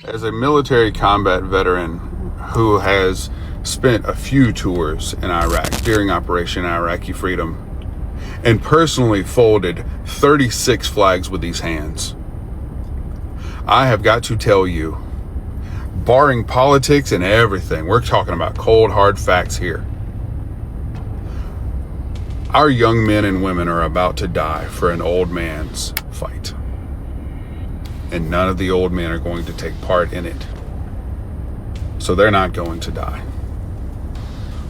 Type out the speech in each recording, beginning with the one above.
As a military combat veteran who has spent a few tours in Iraq during Operation Iraqi Freedom and personally folded 36 flags with these hands, I have got to tell you, barring politics and everything, we're talking about cold, hard facts here. Our young men and women are about to die for an old man's fight. And none of the old men are going to take part in it. So they're not going to die.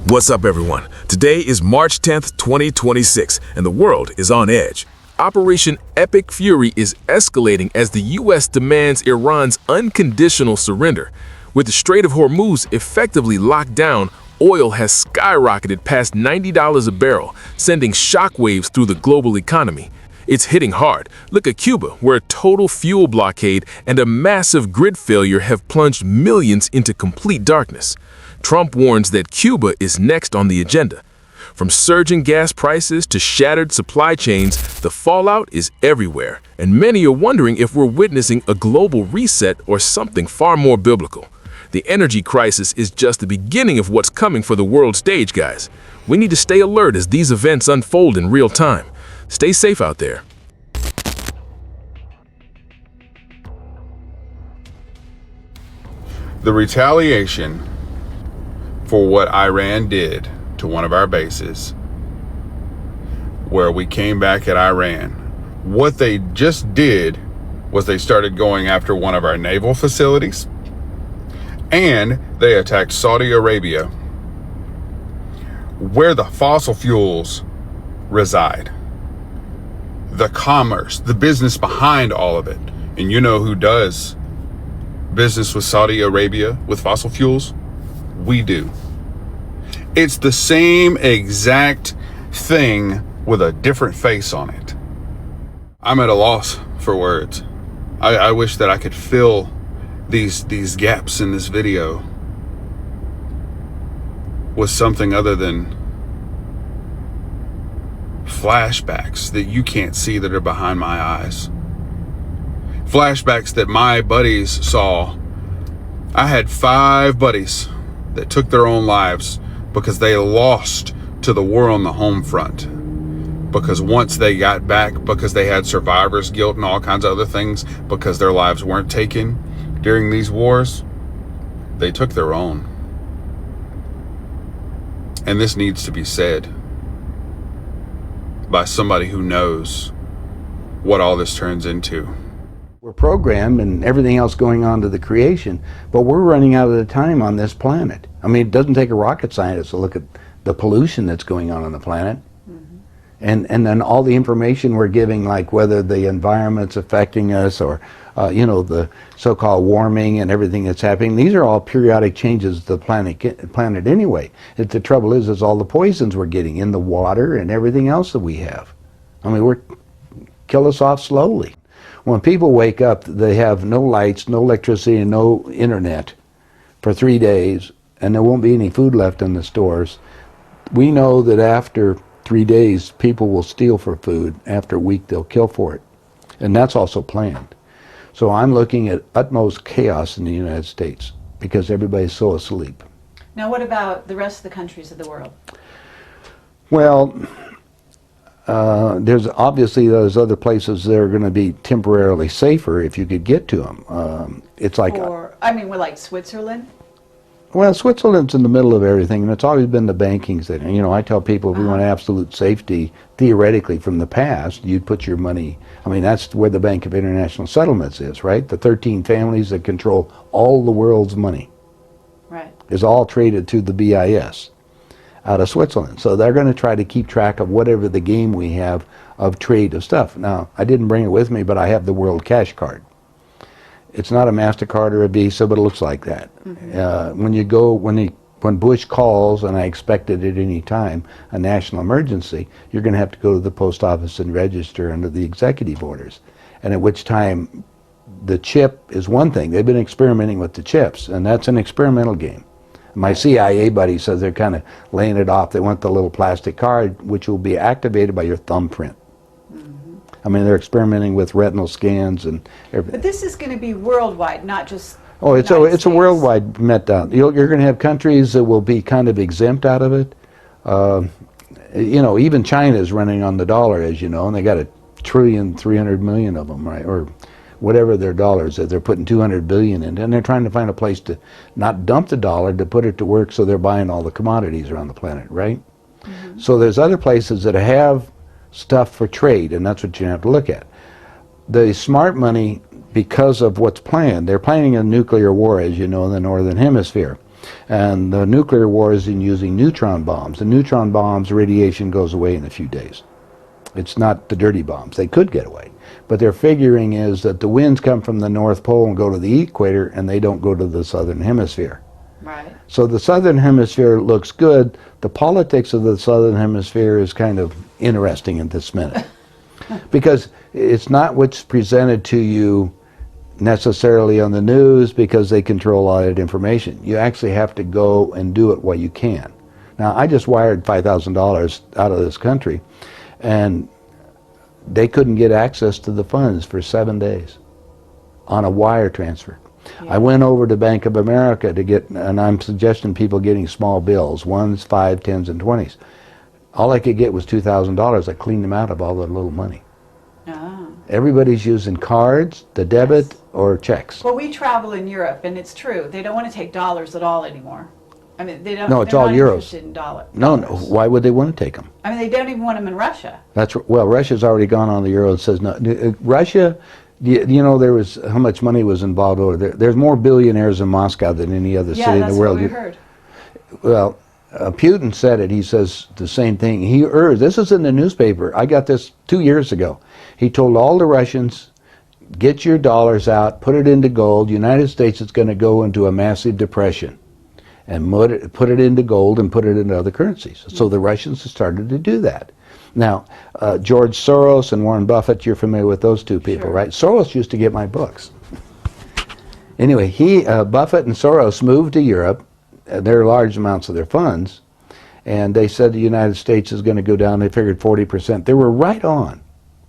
What's up, everyone? Today is March 10th, 2026, and the world is on edge. Operation Epic Fury is escalating as the U.S. demands Iran's unconditional surrender. With the Strait of Hormuz effectively locked down, oil has skyrocketed past $90 a barrel, sending shockwaves through the global economy. It's hitting hard. Look at Cuba, where a total fuel blockade and a massive grid failure have plunged millions into complete darkness. Trump warns that Cuba is next on the agenda. From surging gas prices to shattered supply chains, the fallout is everywhere, and many are wondering if we're witnessing a global reset or something far more biblical. The energy crisis is just the beginning of what's coming for the world stage, guys. We need to stay alert as these events unfold in real time. Stay safe out there. The retaliation for what Iran did to one of our bases, where we came back at Iran, what they just did was they started going after one of our naval facilities, and they attacked Saudi Arabia, where the fossil fuels reside. The commerce, the business behind all of it. And you know who does business with Saudi Arabia with fossil fuels? We do. It's the same exact thing with a different face on it. I'm at a loss for words. I wish that I could fill these gaps in this video with something other than flashbacks that you can't see that are behind my eyes. Flashbacks that my buddies saw. I had 5 buddies that took their own lives because they lost to the war on the home front. Because once they got back, because they had survivor's guilt and all kinds of other things, because their lives weren't taken during these wars, they took their own. And this needs to be said by somebody who knows what all this turns into. We're programmed and everything else going on to the creation, but we're running out of the time on this planet. I mean, it doesn't take a rocket scientist to look at the pollution that's going on the planet. And then all the information we're giving, like whether the environment's affecting us or, the so-called warming and everything that's happening. These are all periodic changes to the planet anyway. The trouble is all the poisons we're getting in the water and everything else that we have. I mean, kill us off slowly. When people wake up, they have no lights, no electricity, and no internet for 3 days, and there won't be any food left in the stores. We know that after 3 days, people will steal for food. After a week, they'll kill for it. And that's also planned. So I'm looking at utmost chaos in the United States because everybody's so asleep. Now, what about the rest of the countries of the world? Well, there's obviously those other places that are going to be temporarily safer if you could get to them. It's like... we're like Switzerland? Well, Switzerland's in the middle of everything, and it's always been the banking thing. I tell people if we want absolute safety, theoretically, from the past, you'd put your money... I mean, that's where the Bank of International Settlements is, right? The 13 families that control all the world's money. Right. Is all traded to the BIS out of Switzerland. So they're going to try to keep track of whatever the game we have of trade of stuff. Now, I didn't bring it with me, but I have the World Cash Card. It's not a MasterCard or a Visa, but it looks like that. When Bush calls, and I expect it at any time, a national emergency, you're going to have to go to the post office and register under the executive orders. And at which time, the chip is one thing. They've been experimenting with the chips, and that's an experimental game. My CIA buddy says they're kind of laying it off. They want the little plastic card, which will be activated by your thumbprint. I mean, they're experimenting with retinal scans and everything. But this is going to be worldwide, not just Oh, it's United a States. worldwide meltdown. You're going to have countries that will be kind of exempt out of it. You know, even China is running on the dollar, as you know, and they got 1,300,000,000,000 of them, right? Or whatever their dollars is. They're putting 200 billion in, and they're trying to find a place to not dump the dollar, to put it to work, so they're buying all the commodities around the planet, right? So there's other places that have stuff for trade, and that's what you have to look at. The smart money, because of what's planned, they're planning a nuclear war, as you know, in the Northern Hemisphere. And the nuclear war is in using neutron bombs. The neutron bombs, radiation goes away in a few days. It's not the dirty bombs. They could get away. But their figuring is that the winds come from the North Pole and go to the equator, and they don't go to the Southern Hemisphere. Right. So the Southern Hemisphere looks good. The politics of the Southern Hemisphere is kind of interesting at this minute. Because it's not what's presented to you necessarily on the news, because they control all that information. You actually have to go and do it while you can. Now, I just wired $5,000 out of this country, and they couldn't get access to the funds for 7 days on a wire transfer. Yeah. I went over to Bank of America to get, and I'm suggesting people getting small bills, 1s, 5s, 10s, and 20s. All I could get was $2,000. I cleaned them out of all the little money. Ah. Everybody's using cards, the debit, Yes. or checks. Well, we travel in Europe, and it's true. They don't want to take dollars at all anymore. I mean, they don't. No, it's they're all not euros. interested in No, dollars. why would they want to take them? I mean, they don't even want them in Russia. Well, Russia's already gone on the euro and says no. Russia, you know, there was how much money was involved over there. There's more billionaires in Moscow than any other Yeah, city in that's the world. what we heard. Well, Putin said it. He says the same thing. He urged, this is in the newspaper. I got this 2 years ago. He told all the Russians, get your dollars out, put it into gold. United States is going to go into a massive depression. And put it into gold and put it into other currencies. So the Russians have started to do that. Now, George Soros and Warren Buffett, you're familiar with those two people, Sure. right? Soros used to get my books. Anyway, Buffett and Soros moved to Europe. They're large amounts of their funds. And they said the United States is going to go down. They figured 40%. They were right on.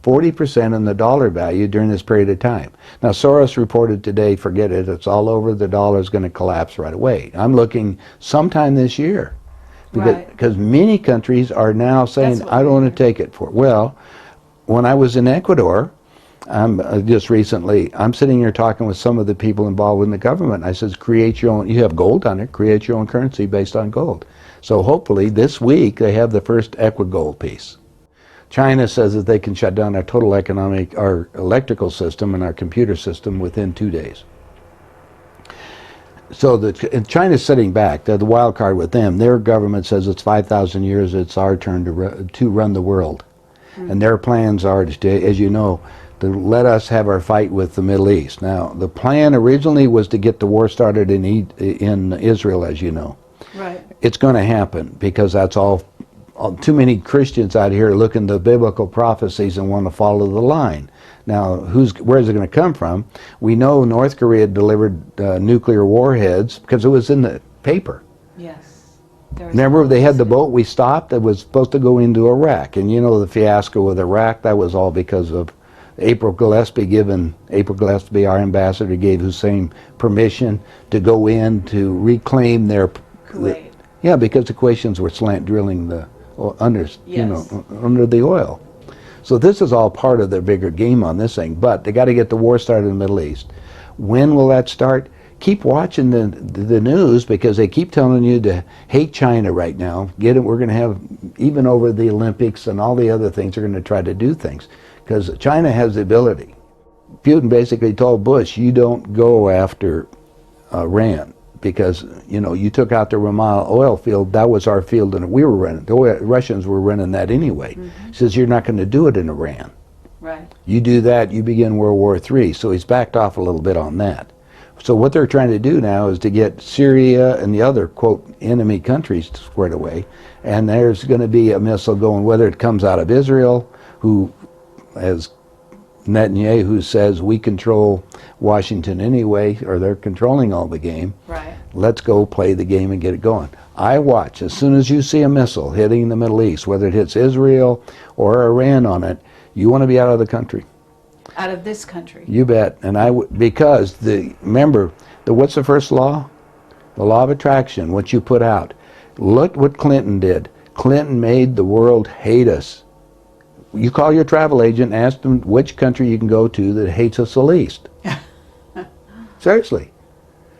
40% in the dollar value during this period of time. Now, Soros reported today, forget it, it's all over, the dollar is going to collapse right away. I'm looking sometime this year. Because many countries are now saying, That's what I don't we want to take it for. Well, when I was in Ecuador, just recently, I'm sitting here talking with some of the people involved in the government. I says, create your own, you have gold on it, create your own currency based on gold. So hopefully this week they have the first Equigold piece. China says that they can shut down our total our electrical system and our computer system within 2 days. So China's sitting back. They're the wild card with them. Their government says it's 5,000 years, it's our turn to run the world. And their plans are, as you know, to let us have our fight with the Middle East. Now, the plan originally was to get the war started in Israel, as you know. Right. It's going to happen because that's all too many Christians out here look in the biblical prophecies and want to follow the line. Now, where's it going to come from? We know North Korea delivered nuclear warheads because it was in the paper. Yes. Remember, they had the boat we stopped that was supposed to go into Iraq, and you know the fiasco with Iraq. That was all because of April Gillespie, our ambassador, gave Hussein permission to go in to reclaim their Kuwait. yeah, because the Kuwaitians were slant drilling the under the oil. So this is all part of their bigger game on this thing. But they got to get the war started in the Middle East. When will that start? Keep watching the news, because they keep telling you to hate China right now. We're going to have, even over the Olympics and all the other things, they're going to try to do things because China has the ability. Putin basically told Bush, you don't go after Iran. Because, you know, you took out the Ramallah oil field, that was our field, and we were running. The Russians were running that anyway. He says, you're not going to do it in Iran. Right. You do that, you begin World War III. So he's backed off a little bit on that. So what they're trying to do now is to get Syria and the other, quote, enemy countries squared away. And there's going to be a missile going, whether it comes out of Israel, who, as Netanyahu says, we control Washington anyway, or they're controlling all the game. Right. Let's go play the game and get it going. I watch. As soon as you see a missile hitting the Middle East, whether it hits Israel or Iran on it, you want to be out of the country. Out of this country. You bet. And because remember, What's the first law? The law of attraction, what you put out. Look what Clinton did. Clinton made the world hate us. You call your travel agent, ask them which country you can go to that hates us the least. Seriously.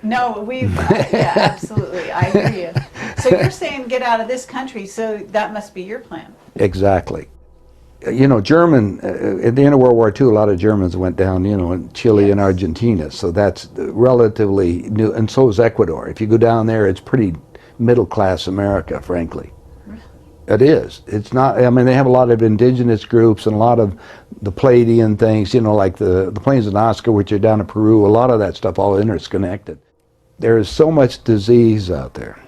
No, yeah, absolutely. I hear you. So you're saying get out of this country, so that must be your plan. Exactly. You know, at the end of World War II, a lot of Germans went down, you know, in Chile and Argentina. So that's relatively new, and so is Ecuador. If you go down there, it's pretty middle-class America, frankly. It is. It's not, I mean, they have a lot of indigenous groups and a lot of the Pleiadian things, you know, like the plains of Nazca, which are down in Peru, a lot of that stuff all interconnected. There is so much disease out there.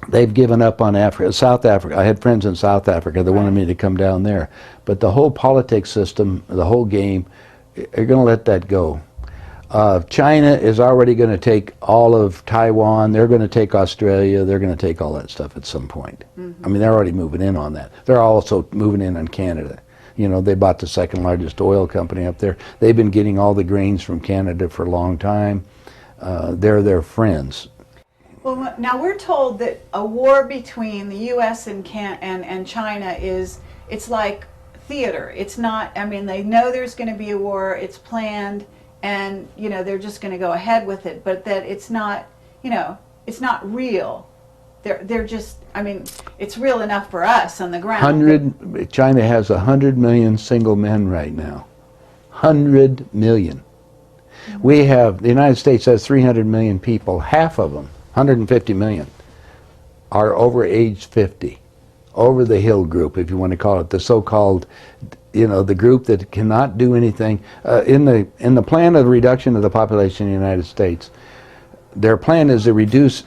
They've given up on Africa. South Africa, I had friends in South Africa that wanted me to come down there. But the whole politics system, the whole game, they're going to let that go. China is already going to take all of Taiwan. They're going to take Australia. They're going to take all that stuff at some point. I mean, they're already moving in on that. They're also moving in on Canada. You know, they bought the second largest oil company up there. They've been getting all the grains from Canada for a long time. They're their friends. Well, now we're told that a war between the U.S. and China it's like theater. It's not, I mean, they know there's going to be a war, it's planned, and, you know, they're just going to go ahead with it, but that it's not, you know, it's not real. They're just, I mean, it's real enough for us on the ground. China has 100 million single men right now. 100 million. We have, the United States has 300 million people. Half of them, 150 million, are over age 50. Over the hill group, if you want to call it, the so-called, you know, the group that cannot do anything. In the plan of reduction of the population in the United States, their plan is to reduce,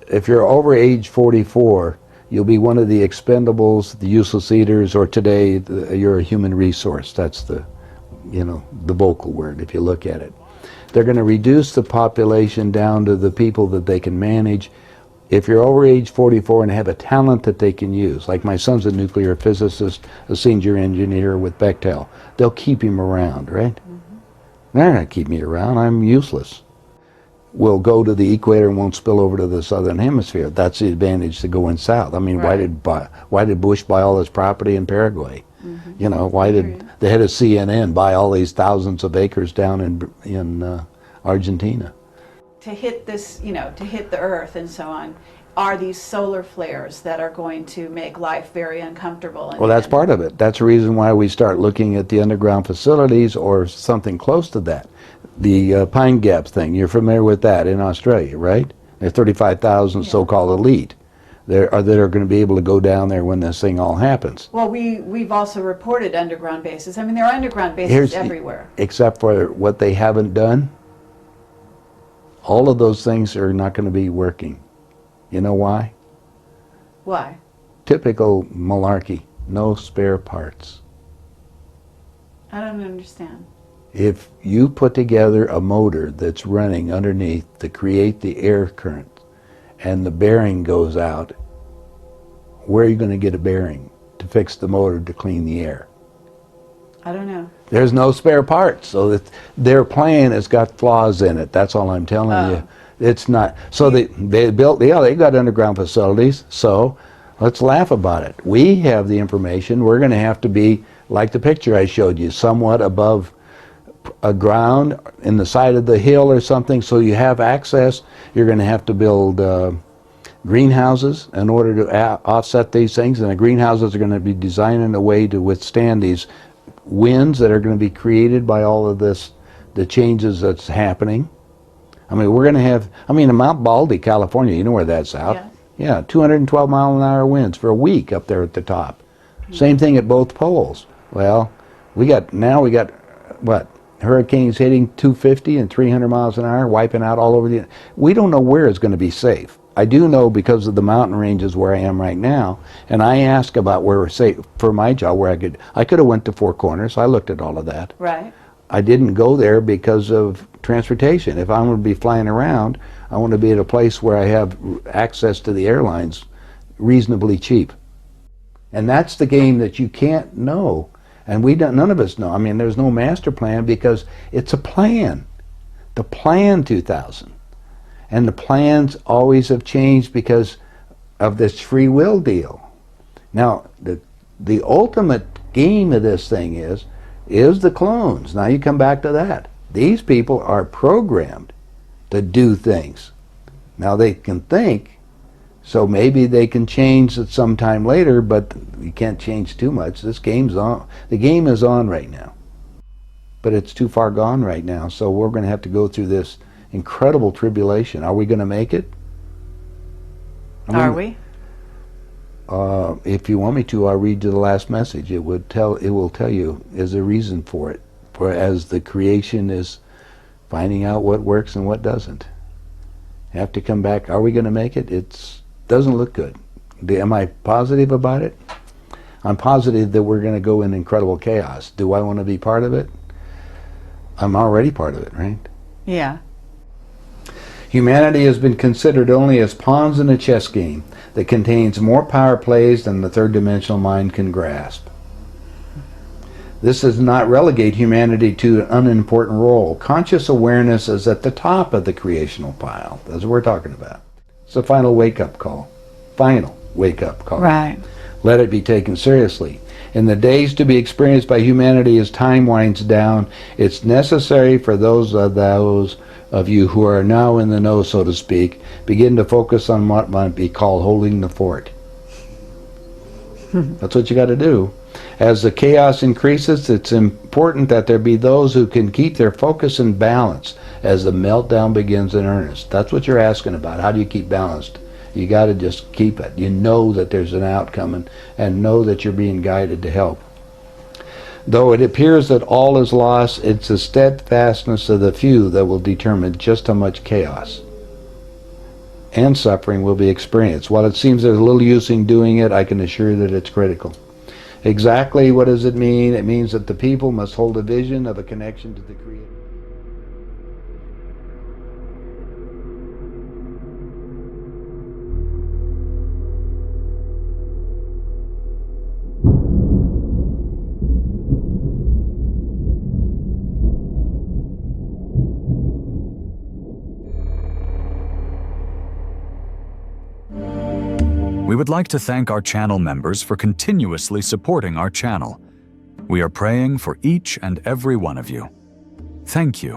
if you're over age 44, you'll be one of the expendables, the useless eaters, or today you're a human resource. That's the, you know, the vocal word if you look at it. They're going to reduce the population down to the people that they can manage. If you're over age 44 and have a talent that they can use, like my son's a nuclear physicist, a senior engineer with Bechtel, they'll keep him around, right? They're not going to keep me around. I'm useless. We'll go to the equator and won't spill over to the southern hemisphere. That's the advantage to going south. I mean, why did Bush buy all his property in Paraguay? You know, why did the head of CNN buy all these thousands of acres down in Argentina? To hit this, you know, to hit the earth and so on, are these solar flares that are going to make life very uncomfortable. Well, that's part of it. That's the reason why we start looking at the underground facilities or something close to that. The Pine Gap thing, you're familiar with that in Australia, right? There's 35,000 so-called elite that are going to be able to go down there when this thing all happens. Well, we've also reported underground bases. I mean, there are underground bases everywhere. Except for what they haven't done. All of those things are not going to be working. You know why? Why? Typical malarkey. No spare parts. I don't understand. If you put together a motor that's running underneath to create the air current and the bearing goes out, where are you going to get a bearing to fix the motor to clean the air? I don't know. There's no spare parts, so that their plan has got flaws in it. That's all I'm telling you. It's not. So they built, they got underground facilities, so let's laugh about it. We have the information. We're going to have to be, like the picture I showed you, somewhat above a ground in the side of the hill or something, so you have access. You're going to have to build greenhouses in order to offset these things, and the greenhouses are going to be designed in a way to withstand these winds that are going to be created by all of this, the changes that's happening. I mean, we're going to have, I mean, in Mount Baldy, California, you know where that's out? Yeah, 212 mile an hour winds for a week up there at the top. Same thing at both poles. Well, we got what? Hurricanes hitting 250 and 300 miles an hour, wiping out all over the, we don't know where it's going to be safe. I do know because of the mountain ranges where I am right now, and I ask about where we're safe for my job, where I could have went to Four Corners. I looked at all of that. Right. I didn't go there because of transportation. If I'm going to be flying around, I want to be at a place where I have access to the airlines reasonably cheap. And that's the game that you can't know. And none of us know. I mean, there's no master plan because it's a plan. the Plan 2000. And the plans always have changed because of this free will deal. Now, the ultimate game of this thing is the clones. Now you come back to that. These people are programmed to do things. Now they can think, so maybe they can change it sometime later, but you can't change too much. This game's on. The game is on right now. But it's too far gone right now, so we're going to have to go through this incredible tribulation. Are we going to make it? Are we? If you want me to, I'll read you the last message. It will tell you there's a reason for it. For as the creation is finding out what works and what doesn't. Have to come back. Are we going to make it? It doesn't look good. Am I positive about it? I'm positive that we're going to go in incredible chaos. Do I want to be part of it? I'm already part of it, right? Yeah. Humanity has been considered only as pawns in a chess game that contains more power plays than the third-dimensional mind can grasp. This does not relegate humanity to an unimportant role. Conscious awareness is at the top of the creational pile. That's what we're talking about. It's a final wake-up call. Final wake-up call. Right. Let it be taken seriously. In the days to be experienced by humanity as time winds down, it's necessary for those of you who are now in the know, so to speak, begin to focus on what might be called holding the fort. That's what you got to do. As the chaos increases, it's important that there be those who can keep their focus and balance as the meltdown begins in earnest. That's what you're asking about. How do you keep balanced? You got to just keep it. You know that there's an outcome and know that you're being guided to help. Though it appears that all is lost, it's the steadfastness of the few that will determine just how much chaos and suffering will be experienced. While it seems there's little use in doing it, I can assure you that it's critical. Exactly what does it mean? It means that the people must hold a vision of a connection to the Creator. We would like to thank our channel members for continuously supporting our channel. We are praying for each and every one of you. Thank you.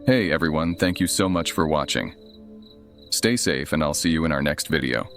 Hey everyone, thank you so much for watching. Stay safe and I'll see you in our next video.